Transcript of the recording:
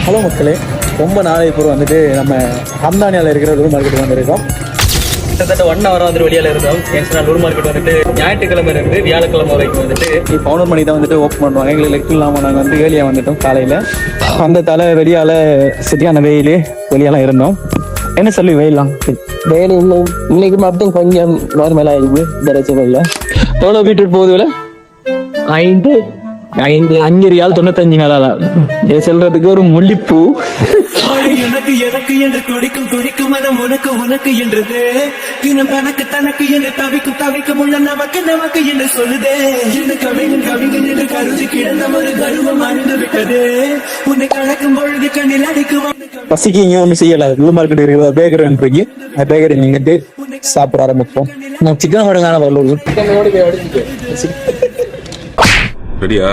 Hello மக்களே, ரொம்ப நாளைக்கு அப்புறம் வந்துட்டு நம்ம ஹம்தானியாவில் இருக்கிற லூர் மார்க்கெட் வந்திருக்கோம். கிட்டத்தட்ட 1 hour வந்துட்டு வெளியில் இருந்தோம். ஏன்னா லூர் மார்க்கெட் வந்துட்டு ஞாயிற்றுக்கிழமை இருந்து வியாழக்கிழமை வரைக்கும் வந்துட்டு 11 மணி தான் வந்துட்டு ஓப்பன் பண்ணுவாங்க. எங்களுக்கு லெக் இல்லாமல் நாங்கள் வந்து ஏலியாக வந்துட்டோம். காலையில் அந்த தலை வெளியால் சரியான வெயில் வெளியெல்லாம் இருந்தோம். என்ன சொல்லி வெயிலாம் வேலை இன்னைக்கு மட்டும் கொஞ்சம் நார்மலாக இருக்குது. பிரச்சனை எவ்வளோ பீட்ரூட் போகுது விலை? 5 5 ரியால் 95 செல்றதுக்கு ஒரு முள்ளிப்பூ. எனக்கு எனக்கு என்று துடிக்கும் துடிக்கும் மனம் உனக்கு உனக்கு என்றது தினம் தனக்கு தனக்கு என்று தவிக்கும் தவிக்கும் உள்ள நமக்கு நமக்கு என்று சொல்லுதே. இந்த கவிஞன் கவிஞன் என்று கருதி கிடந்த ஒரு கருவம் அறிந்து விட்டது. உன்னை கலக்கும் பொழுது கண்ணில் அடிக்குவான். பசிக்கு இங்கே ஒன்றும் செய்யல. லூர் மார்க்கெட் இருக்கிற பேக்கரி இருக்கு. பேக்கரி நீங்கிட்டு சாப்பிட ஆரம்பிப்போம். நான் சிக்கன் வரங்கான வரல ரெடியா?